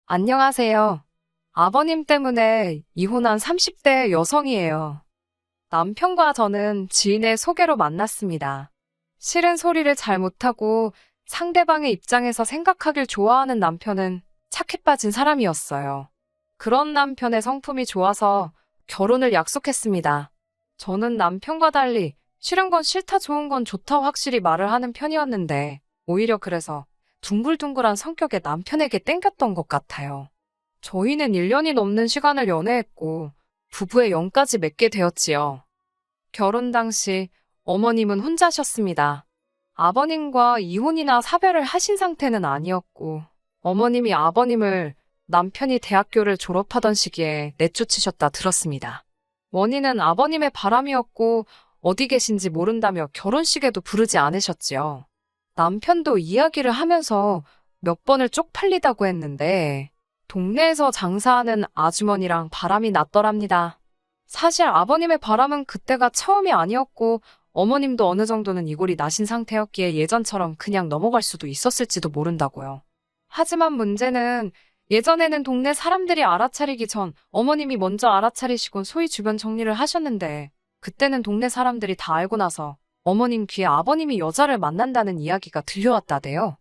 안녕하세요. 아버님 때문에 이혼한 30대 여성이에요. 남편과 저는 지인의 소개로 만났습니다. 싫은 소리를 잘 못하고 상대방의 입장에서 생각하길 좋아하는 남편은 착해 빠진 사람이었어요. 그런 남편의 성품이 좋아서 결혼을 약속했습니다. 저는 남편과 달리 싫은 건 싫다 좋은 건 좋다 확실히 말을 하는 편이었는데 오히려 그래서 둥글둥글한 성격의 남편에게 땡겼던 것 같아요. 저희는 1년이 넘는 시간을 연애했고 부부의 영까지 맺게 되었지요. 결혼 당시 어머님은 혼자셨습니다. 아버님과 이혼이나 사별을 하신 상태는 아니었고 어머님이 아버님을 남편이 대학교를 졸업하던 시기에 내쫓으셨다 들었습니다. 원인은 아버님의 바람이었고 어디 계신지 모른다며 결혼식에도 부르지 않으셨지요. 남편도 이야기를 하면서 몇 번을 쪽팔리다고 했는데 동네에서 장사하는 아주머니랑 바람이 났더랍니다. 사실 아버님의 바람은 그때가 처음이 아니었고 어머님도 어느 정도는 이골이 나신 상태였기에 예전처럼 그냥 넘어갈 수도 있었을지도 모른다고요. 하지만 문제는 예전에는 동네 사람들이 알아차리기 전 어머님이 먼저 알아차리시고 소위 주변 정리를 하셨는데 그때는 동네 사람들이 다 알고 나서 어머님 귀에 아버님이 여자를 만난다는 이야기가 들려왔다대요.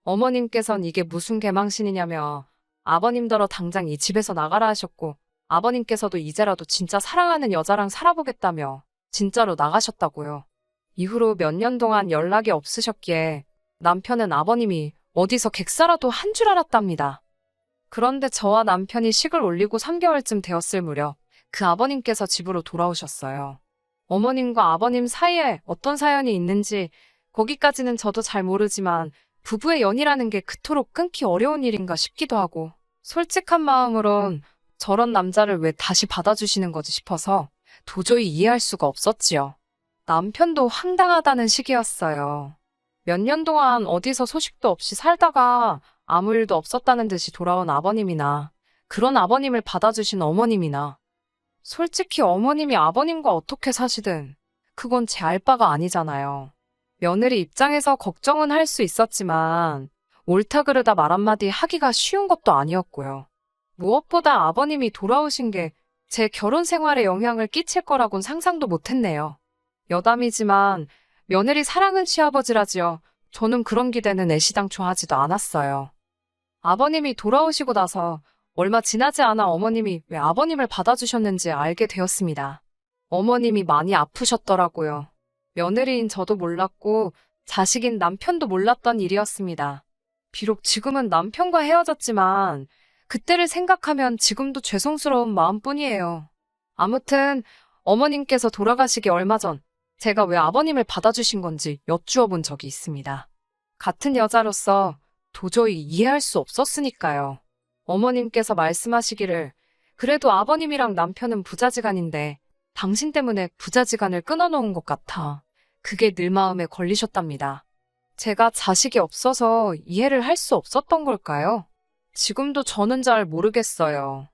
어머님께선 이게 무슨 개망신이냐며 아버님더러 당장 이 집에서 나가라 하셨고 아버님께서도 이제라도 진짜 사랑하는 여자랑 살아보겠다며 진짜로 나가셨다고요. 이후로 몇 년 동안 연락이 없으셨기에 남편은 아버님이 어디서 객사라도 한 줄 알았답니다. 그런데 저와 남편이 식을 올리고 3개월쯤 되었을 무렵 그 아버님께서 집으로 돌아오셨어요. 어머님과 아버님 사이에 어떤 사연이 있는지 거기까지는 저도 잘 모르지만 부부의 연이라는 게 그토록 끊기 어려운 일인가 싶기도 하고 솔직한 마음으론 저런 남자를 왜 다시 받아주시는 거지 싶어서 도저히 이해할 수가 없었지요. 남편도 황당하다는 시기였어요. 몇 년 동안 어디서 소식도 없이 살다가 아무 일도 없었다는 듯이 돌아온 아버님이나 그런 아버님을 받아주신 어머님이나 솔직히 어머님이 아버님과 어떻게 사시든 그건 제 알 바가 아니잖아요. 며느리 입장에서 걱정은 할 수 있었지만 옳다 그르다 말 한마디 하기가 쉬운 것도 아니었고요. 무엇보다 아버님이 돌아오신 게 제 결혼 생활에 영향을 끼칠 거라곤 상상도 못했네요. 여담이지만 며느리 사랑은 시아버지라지요. 저는 그런 기대는 애시당초 하지도 않았어요. 아버님이 돌아오시고 나서 얼마 지나지 않아 어머님이 왜 아버님을 받아주셨는지 알게 되었습니다. 어머님이 많이 아프셨더라고요. 며느리인 저도 몰랐고 자식인 남편도 몰랐던 일이었습니다. 비록 지금은 남편과 헤어졌지만 그때를 생각하면 지금도 죄송스러운 마음뿐이에요. 아무튼 어머님께서 돌아가시기 얼마 전 제가 왜 아버님을 받아주신 건지 여쭈어 본 적이 있습니다. 같은 여자로서 도저히 이해할 수 없었으니까요. 어머님께서 말씀하시기를 그래도 아버님이랑 남편은 부자지간인데 당신 때문에 부자지간을 끊어놓은 것 같아. 그게 늘 마음에 걸리셨답니다. 제가 자식이 없어서 이해를 할 수 없었던 걸까요? 지금도 저는 잘 모르겠어요.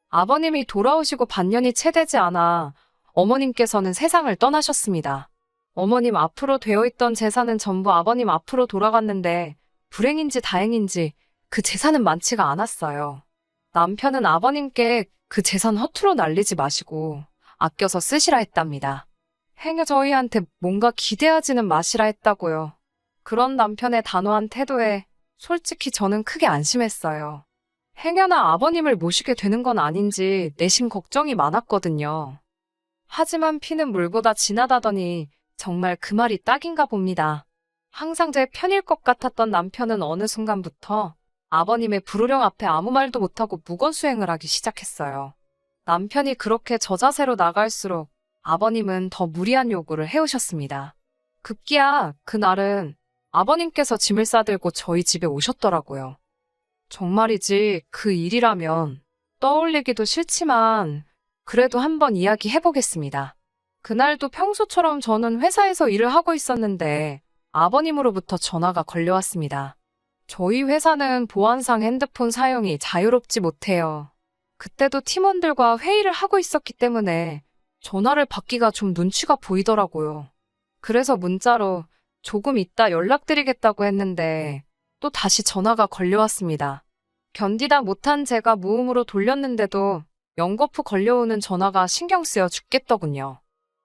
아버님이 돌아오시고 반년이 채 되지 않아 어머님께서는 세상을 떠나셨습니다. 어머님 앞으로 되어 있던 재산은 전부 아버님 앞으로 돌아갔는데 불행인지 다행인지 그 재산은 많지가 않았어요. 남편은 아버님께 그 재산 허투루 날리지 마시고 아껴서 쓰시라 했답니다. 행여 저희한테 뭔가 기대하지는 마시라 했다고요. 그런 남편의 단호한 태도에 솔직히 저는 크게 안심했어요. 행여나 아버님을 모시게 되는 건 아닌지 내심 걱정이 많았거든요. 하지만 피는 물보다 진하다더니 정말 그 말이 딱인가 봅니다. 항상 제 편일 것 같았던 남편은 어느 순간부터 아버님의 불호령 앞에 아무 말도 못하고 무건수행을 하기 시작했어요. 남편이 그렇게 저자세로 나갈수록 아버님은 더 무리한 요구를 해오셨습니다. 급기야 그날은 아버님께서 짐을 싸들고 저희 집에 오셨더라고요. 정말이지 그 일이라면 떠올리기도 싫지만 그래도 한번 이야기해보겠습니다. 그날도 평소처럼 저는 회사에서 일을 하고 있었는데 아버님으로부터 전화가 걸려왔습니다. 저희 회사는 보안상 핸드폰 사용이 자유롭지 못해요. 그때도 팀원들과 회의를 하고 있었기 때문에 전화를 받기가 좀 눈치가 보이더라고요. 그래서 문자로 조금 이따 연락드리겠다고 했는데 또 다시 전화가 걸려왔습니다. 견디다 못한 제가 무음으로 돌렸는데도 연거푸 걸려오는 전화가 신경 쓰여 죽겠더군요.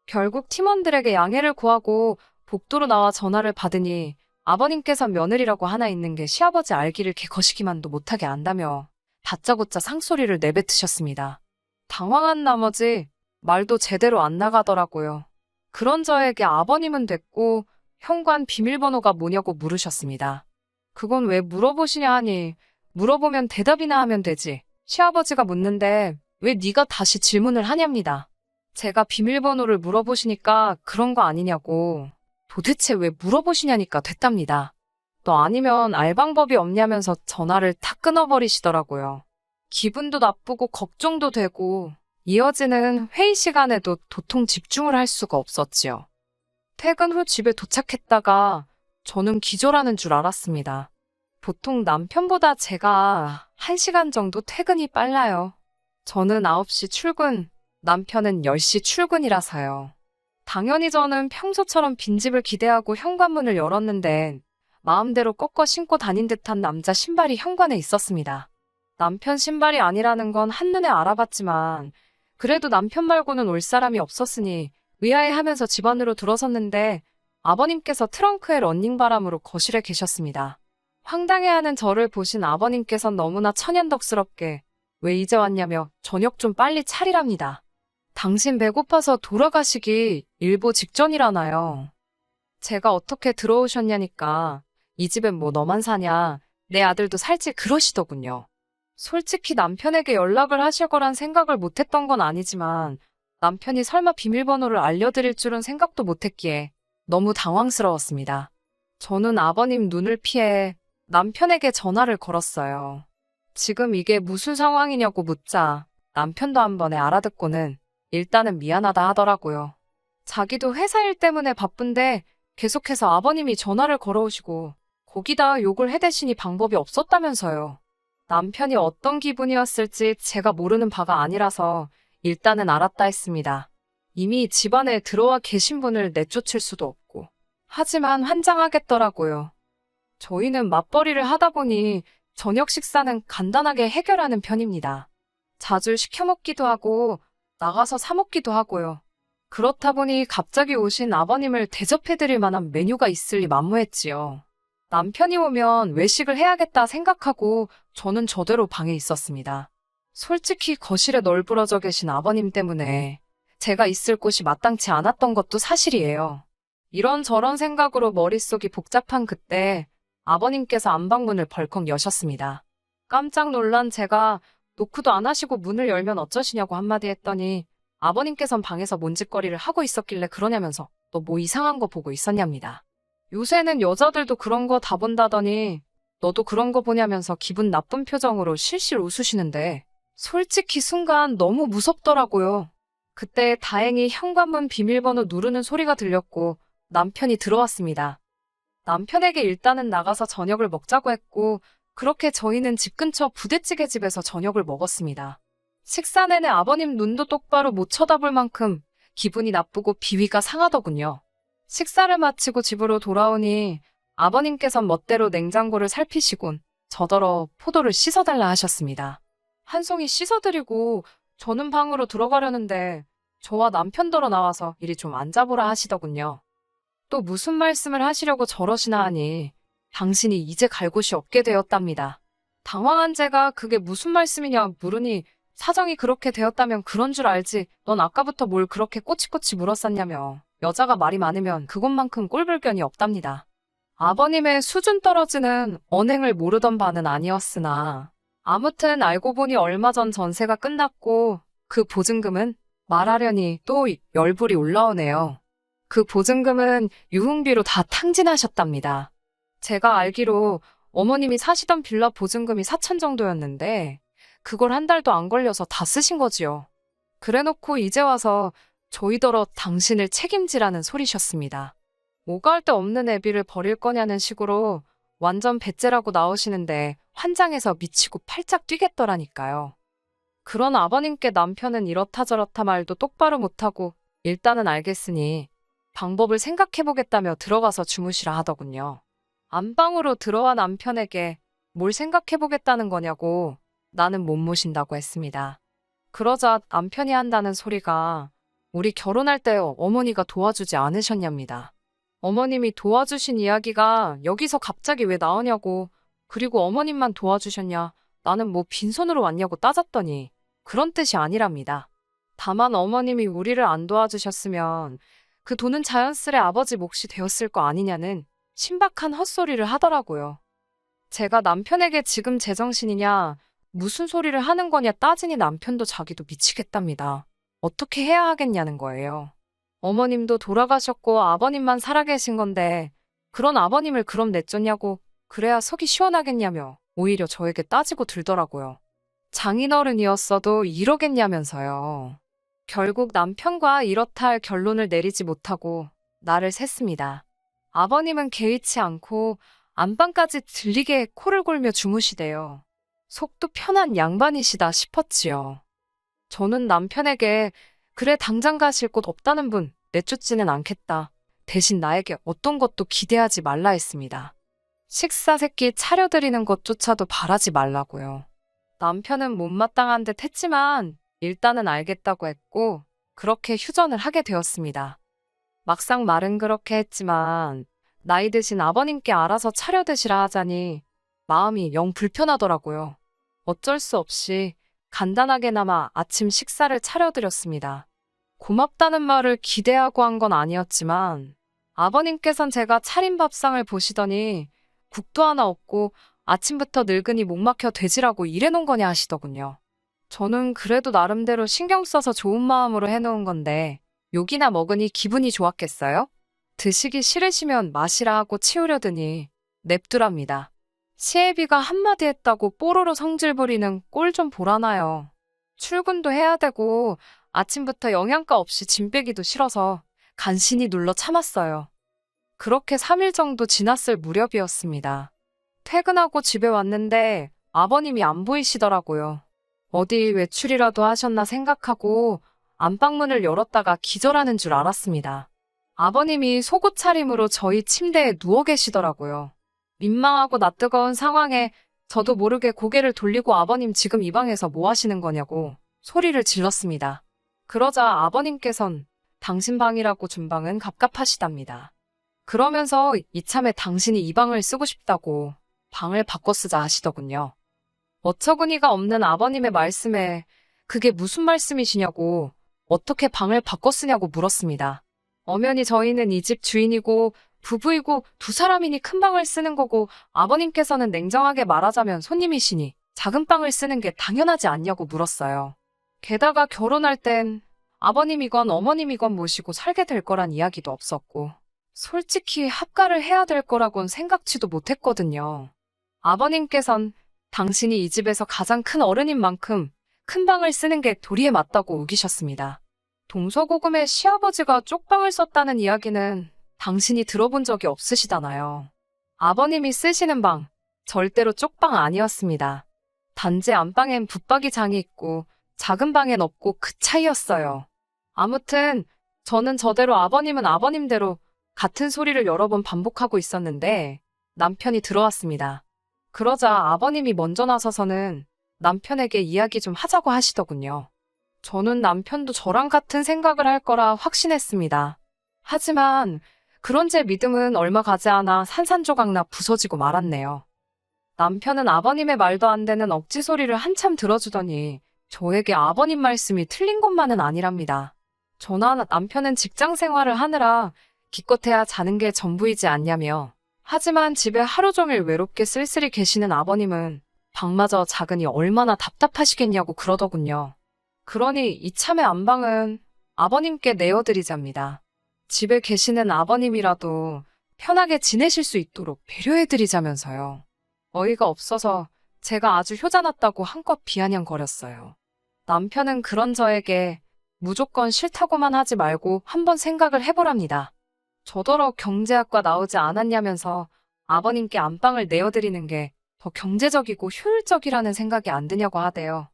결국 팀원들에게 양해를 구하고 복도로 나와 전화를 받으니 아버님께서 며느리라고 하나 있는 게 시아버지 알기를 개거시기만도 못하게 안다며 다짜고짜 상소리를 내뱉으셨습니다. 당황한 나머지 말도 제대로 안 나가더라고요. 그런 저에게 아버님은 됐고 현관 비밀번호가 뭐냐고 물으셨습니다. 그건 왜 물어보시냐 하니 물어보면 대답이나 하면 되지. 시아버지가 묻는데 왜 네가 다시 질문을 하냐입니다. 제가 비밀번호를 물어보시니까 그런 거 아니냐고. 도대체 왜 물어보시냐니까 됐답니다. 너 아니면 알 방법이 없냐면서 전화를 탁 끊어버리시더라고요. 기분도 나쁘고 걱정도 되고 이어지는 회의 시간에도 도통 집중을 할 수가 없었지요. 퇴근 후 집에 도착했다가 저는 기절하는 줄 알았습니다. 보통 남편보다 제가 1시간 정도 퇴근이 빨라요. 저는 9시 출근, 남편은 10시 출근이라서요. 당연히 저는 평소처럼 빈집을 기대하고 현관문을 열었는데 마음대로 꺾어 신고 다닌 듯한 남자 신발이 현관에 있었습니다. 남편 신발이 아니라는 건 한눈에 알아봤지만 그래도 남편 말고는 올 사람이 없었으니 의아해하면서 집 안으로 들어섰는데 아버님께서 트렁크에 런닝바람으로 거실에 계셨습니다. 황당해하는 저를 보신 아버님께선 너무나 천연덕스럽게 왜 이제 왔냐며 저녁 좀 빨리 차리랍니다. 당신 배고파서 돌아가시기 일보 직전이라나요. 제가 어떻게 들어오셨냐니까 이 집엔 뭐 너만 사냐 내 아들도 살지 그러시더군요. 솔직히 남편에게 연락을 하실 거란 생각을 못했던 건 아니지만 남편이 설마 비밀번호를 알려드릴 줄은 생각도 못했기에 너무 당황스러웠습니다. 저는 아버님 눈을 피해 남편에게 전화를 걸었어요. 지금 이게 무슨 상황이냐고 묻자 남편도 한 번에 알아듣고는 일단은 미안하다 하더라고요. 자기도 회사 일 때문에 바쁜데 계속해서 아버님이 전화를 걸어오시고 거기다 욕을 해대시니 방법이 없었다면서요. 남편이 어떤 기분이었을지 제가 모르는 바가 아니라서 일단은 알았다 했습니다. 이미 집안에 들어와 계신 분을 내쫓을 수도 없고. 하지만 환장하겠더라고요. 저희는 맞벌이를 하다 보니 저녁 식사는 간단하게 해결하는 편입니다. 자주 시켜 먹기도 하고 나가서 사 먹기도 하고요. 그렇다 보니 갑자기 오신 아버님을 대접해드릴 만한 메뉴가 있을리 만무했지요. 남편이 오면 외식을 해야겠다 생각하고 저는 저대로 방에 있었습니다. 솔직히 거실에 널브러져 계신 아버님 때문에 제가 있을 곳이 마땅치 않았던 것도 사실이에요. 이런저런 생각으로 머릿속이 복잡한 그때 아버님께서 안방문을 벌컥 여셨습니다. 깜짝 놀란 제가 노크도 안 하시고 문을 열면 어쩌시냐고 한마디 했더니 아버님께선 방에서 뭔짓거리를 하고 있었길래 그러냐면서 너 뭐 이상한 거 보고 있었냐입니다. 요새는 여자들도 그런 거 다 본다더니 너도 그런 거 보냐면서 기분 나쁜 표정으로 실실 웃으시는데 솔직히 순간 너무 무섭더라고요. 그때 다행히 현관문 비밀번호 누르는 소리가 들렸고 남편이 들어왔습니다. 남편에게 일단은 나가서 저녁을 먹자고 했고 그렇게 저희는 집 근처 부대찌개 집에서 저녁을 먹었습니다. 식사 내내 아버님 눈도 똑바로 못 쳐다볼 만큼 기분이 나쁘고 비위가 상하더군요. 식사를 마치고 집으로 돌아오니 아버님께선 멋대로 냉장고를 살피시곤 저더러 포도를 씻어달라 하셨습니다. 한 송이 씻어드리고 저는 방으로 들어가려는데 저와 남편더러 나와서 이리 좀 앉아보라 하시더군요. 또 무슨 말씀을 하시려고 저러시나 하니 당신이 이제 갈 곳이 없게 되었답니다. 당황한 제가 그게 무슨 말씀이냐 물으니 사정이 그렇게 되었다면 그런 줄 알지 넌 아까부터 뭘 그렇게 꼬치꼬치 물었었냐며 여자가 말이 많으면 그것만큼 꼴불견이 없답니다. 아버님의 수준 떨어지는 언행을 모르던 바는 아니었으나 아무튼 알고 보니 얼마 전 전세가 끝났고 그 보증금은 말하려니 또 열불이 올라오네요. 그 보증금은 유흥비로 다 탕진하셨답니다. 제가 알기로 어머님이 사시던 빌라 보증금이 4천 정도였는데 그걸 한 달도 안 걸려서 다 쓰신 거지요. 그래놓고 이제 와서 저희더러 당신을 책임지라는 소리셨습니다. 오갈 데 없는 애비를 버릴 거냐는 식으로 완전 배째라고 나오시는데 환장해서 미치고 팔짝 뛰겠더라니까요. 그런 아버님께 남편은 이렇다 저렇다 말도 똑바로 못하고 일단은 알겠으니 방법을 생각해보겠다며 들어가서 주무시라 하더군요. 안방으로 들어와 남편에게 뭘 생각해보겠다는 거냐고 나는 못 모신다고 했습니다. 그러자 남편이 한다는 소리가 우리 결혼할 때 어머니가 도와주지 않으셨냐입니다. 어머님이 도와주신 이야기가 여기서 갑자기 왜 나오냐고, 그리고 어머님만 도와주셨냐, 나는 뭐 빈손으로 왔냐고 따졌더니 그런 뜻이 아니랍니다. 다만 어머님이 우리를 안 도와주셨으면 그 돈은 자연스레 아버지 몫이 되었을 거 아니냐는 신박한 헛소리를 하더라고요. 제가 남편에게 지금 제정신이냐, 무슨 소리를 하는 거냐 따지니 남편도 자기도 미치겠답니다. 어떻게 해야 하겠냐는 거예요. 어머님도 돌아가셨고 아버님만 살아계신 건데 그런 아버님을 그럼 내쫓냐고, 그래야 속이 시원하겠냐며 오히려 저에게 따지고 들더라고요. 장인어른이었어도 이러겠냐면서요. 결국 남편과 이렇다 할 결론을 내리지 못하고 나를 샜습니다. 아버님은 개의치 않고 안방까지 들리게 코를 골며 주무시대요. 속도 편한 양반이시다 싶었지요. 저는 남편에게 그래 당장 가실 곳 없다는 분 내쫓지는 않겠다. 대신 나에게 어떤 것도 기대하지 말라 했습니다. 식사 새끼 차려드리는 것조차도 바라지 말라고요. 남편은 못마땅한 듯 했지만 일단은 알겠다고 했고 그렇게 휴전을 하게 되었습니다. 막상 말은 그렇게 했지만 나이 드신 아버님께 알아서 차려 드시라 하자니 마음이 영 불편하더라고요. 어쩔 수 없이 간단하게나마 아침 식사를 차려드렸습니다. 고맙다는 말을 기대하고 한 건 아니었지만 아버님께선 제가 차린 밥상을 보시더니 국도 하나 없고 아침부터 늙으니 목 막혀 돼지라고 이래놓은 거냐 하시더군요. 저는 그래도 나름대로 신경 써서 좋은 마음으로 해놓은 건데 욕이나 먹으니 기분이 좋았겠어요? 드시기 싫으시면 마시라 하고 치우려더니 냅두랍니다. 시애비가 한마디 했다고 뽀로로 성질 부리는 꼴 좀 보라나요. 출근도 해야 되고 아침부터 영양가 없이 짐 빼기도 싫어서 간신히 눌러 참았어요. 그렇게 3일 정도 지났을 무렵이었습니다. 퇴근하고 집에 왔는데 아버님이 안 보이시더라고요. 어디 외출이라도 하셨나 생각하고 안방문을 열었다가 기절하는 줄 알았습니다. 아버님이 속옷 차림으로 저희 침대에 누워 계시더라고요. 민망하고 낯뜨거운 상황에 저도 모르게 고개를 돌리고 아버님 지금 이 방에서 뭐 하시는 거냐고 소리를 질렀습니다. 그러자 아버님께선 당신 방이라고 준 방은 갑갑하시답니다. 그러면서 이참에 당신이 이 방을 쓰고 싶다고 방을 바꿔 쓰자 하시더군요. 어처구니가 없는 아버님의 말씀에 그게 무슨 말씀이시냐고, 어떻게 방을 바꿔 쓰냐고 물었습니다. 엄연히 저희는 이 집 주인이고 부부이고 두 사람이니 큰 방을 쓰는 거고 아버님께서는 냉정하게 말하자면 손님이시니 작은 방을 쓰는 게 당연하지 않냐고 물었어요. 게다가 결혼할 땐 아버님이건 어머님이건 모시고 살게 될 거란 이야기도 없었고 솔직히 합가를 해야 될 거라곤 생각지도 못했거든요. 아버님께선 당신이 이 집에서 가장 큰 어른인 만큼 큰 방을 쓰는 게 도리에 맞다고 우기셨습니다. 동서고금의 시아버지가 쪽방을 썼다는 이야기는 당신이 들어본 적이 없으시잖아요. 아버님이 쓰시는 방, 절대로 쪽방 아니었습니다. 단지 안방엔 붙박이 장이 있고 작은 방엔 없고 그 차이였어요. 아무튼 저는 저대로 아버님은 아버님대로 같은 소리를 여러 번 반복하고 있었는데 남편이 들어왔습니다. 그러자 아버님이 먼저 나서서는 남편에게 이야기 좀 하자고 하시더군요. 저는 남편도 저랑 같은 생각을 할 거라 확신했습니다. 하지만 그런 제 믿음은 얼마 가지 않아 산산조각나 부서지고 말았네요. 남편은 아버님의 말도 안 되는 억지 소리를 한참 들어주더니 저에게 아버님 말씀이 틀린 것만은 아니랍니다. 저나 남편은 직장 생활을 하느라 기껏해야 자는 게 전부이지 않냐며, 하지만 집에 하루 종일 외롭게 쓸쓸히 계시는 아버님은 방마저 작으니 얼마나 답답하시겠냐고 그러더군요. 그러니 이참에 안방은 아버님께 내어드리자입니다. 집에 계시는 아버님이라도 편하게 지내실 수 있도록 배려해드리자면서요. 어이가 없어서 제가 아주 효자났다고 한껏 비아냥거렸어요. 남편은 그런 저에게 무조건 싫다고만 하지 말고 한번 생각을 해보랍니다. 저더러 경제학과 나오지 않았냐면서 아버님께 안방을 내어드리는 게 더 경제적이고 효율적이라는 생각이 안 드냐고 하대요.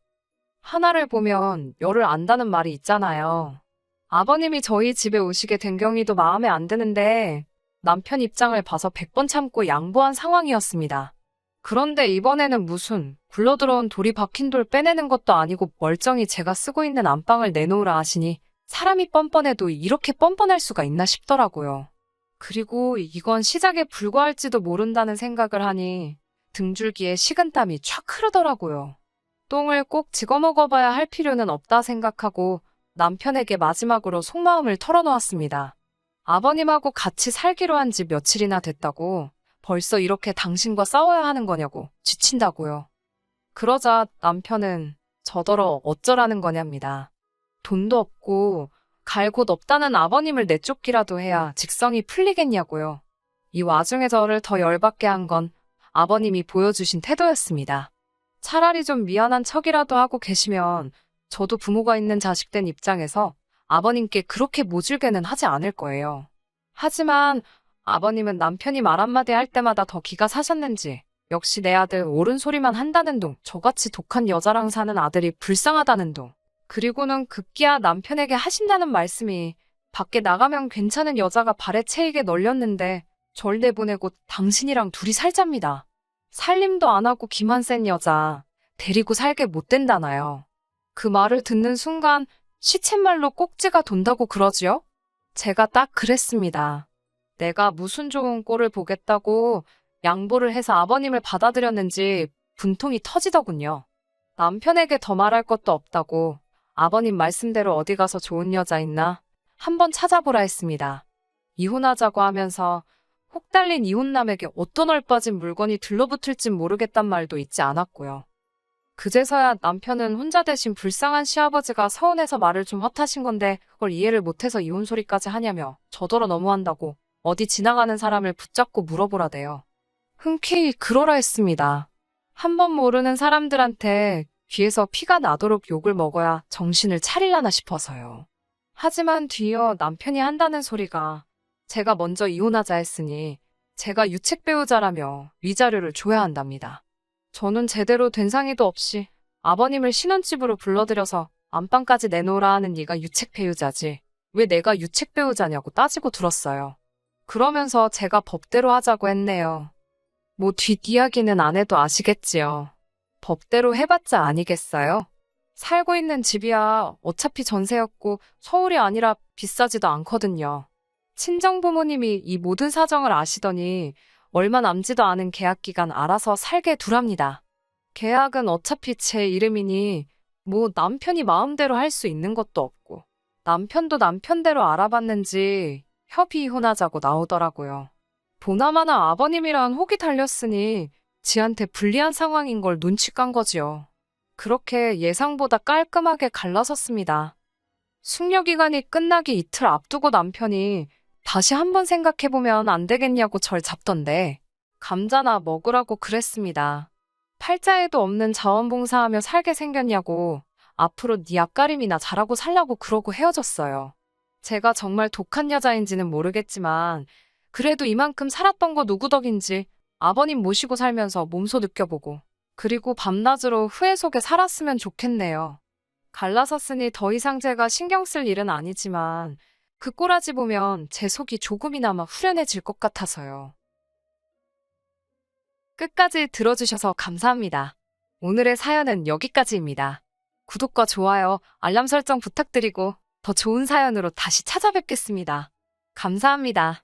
하나를 보면 열을 안다는 말이 있잖아요. 아버님이 저희 집에 오시게 된 경위도 마음에 안 드는데 남편 입장을 봐서 100번 참고 양보한 상황이었습니다. 그런데 이번에는 무슨 굴러들어온 돌이 박힌 돌 빼내는 것도 아니고 멀쩡히 제가 쓰고 있는 안방을 내놓으라 하시니 사람이 뻔뻔해도 이렇게 뻔뻔할 수가 있나 싶더라고요. 그리고 이건 시작에 불과할지도 모른다는 생각을 하니 등줄기에 식은땀이 촥 흐르더라고요. 똥을 꼭 집어 먹어봐야 할 필요는 없다 생각하고 남편에게 마지막으로 속마음을 털어놓았습니다. 아버님하고 같이 살기로 한 지 며칠이나 됐다고 벌써 이렇게 당신과 싸워야 하는 거냐고 지친다고요. 그러자 남편은 저더러 어쩌라는 거냐입니다. 돈도 없고 갈 곳 없다는 아버님을 내쫓기라도 해야 직성이 풀리겠냐고요. 이 와중에 저를 더 열받게 한 건 아버님이 보여주신 태도였습니다. 차라리 좀 미안한 척이라도 하고 계시면 저도 부모가 있는 자식된 입장에서 아버님께 그렇게 모질게는 하지 않을 거예요. 하지만 아버님은 남편이 말 한마디 할 때마다 더 기가 사셨는지 역시 내 아들 옳은 소리만 한다는 둥, 저같이 독한 여자랑 사는 아들이 불쌍하다는 둥, 그리고는 급기야 남편에게 하신다는 말씀이 밖에 나가면 괜찮은 여자가 발에 채이게 널렸는데 절 내보내고 당신이랑 둘이 살잡니다. 살림도 안 하고 기만 센 여자 데리고 살게 못 된다나요. 그 말을 듣는 순간 시쳇말로 꼭지가 돈다고 그러지요? 제가 딱 그랬습니다. 내가 무슨 좋은 꼴을 보겠다고 양보를 해서 아버님을 받아들였는지 분통이 터지더군요. 남편에게 더 말할 것도 없다고 아버님 말씀대로 어디 가서 좋은 여자 있나 한번 찾아보라 했습니다. 이혼하자고 하면서 혹 달린 이혼남에게 어떤 얼빠진 물건이 들러붙을진 모르겠단 말도 잊지 않았고요. 그제서야 남편은 혼자 대신 불쌍한 시아버지가 서운해서 말을 좀 헛하신 건데 그걸 이해를 못해서 이혼 소리까지 하냐며 저더러 너무한다고 어디 지나가는 사람을 붙잡고 물어보라대요. 흔쾌히 그러라 했습니다. 한번 모르는 사람들한테 귀에서 피가 나도록 욕을 먹어야 정신을 차리려나 싶어서요. 하지만 뒤이어 남편이 한다는 소리가 제가 먼저 이혼하자 했으니 제가 유책 배우자라며 위자료를 줘야 한답니다. 저는 제대로 된 상의도 없이 아버님을 신혼집으로 불러들여서 안방까지 내놓으라 하는 네가 유책 배우자지 왜 내가 유책 배우자냐고 따지고 들었어요. 그러면서 제가 법대로 하자고 했네요. 뭐 뒷이야기는 안 해도 아시겠지요. 법대로 해봤자 아니겠어요? 살고 있는 집이야 어차피 전세였고 서울이 아니라 비싸지도 않거든요. 친정부모님이 이 모든 사정을 아시더니 얼마 남지도 않은 계약기간 알아서 살게 두랍니다. 계약은 어차피 제 이름이니 뭐 남편이 마음대로 할 수 있는 것도 없고 남편도 남편대로 알아봤는지 협의 이혼하자고 나오더라고요. 보나마나 아버님이란 혹이 달렸으니 지한테 불리한 상황인 걸 눈치 깐 거지요. 그렇게 예상보다 깔끔하게 갈라섰습니다. 숙려기간이 끝나기 이틀 앞두고 남편이 다시 한번 생각해보면 안 되겠냐고 절 잡던데 감자나 먹으라고 그랬습니다. 팔자에도 없는 자원봉사하며 살게 생겼냐고 앞으로 네 앞가림이나 잘하고 살라고 그러고 헤어졌어요. 제가 정말 독한 여자인지는 모르겠지만 그래도 이만큼 살았던 거 누구 덕인지 아버님 모시고 살면서 몸소 느껴보고 그리고 밤낮으로 후회 속에 살았으면 좋겠네요. 갈라섰으니 더 이상 제가 신경 쓸 일은 아니지만 그 꼬라지 보면 제 속이 조금이나마 후련해질 것 같아서요. 끝까지 들어주셔서 감사합니다. 오늘의 사연은 여기까지입니다. 구독과 좋아요, 알람 설정 부탁드리고 더 좋은 사연으로 다시 찾아뵙겠습니다. 감사합니다.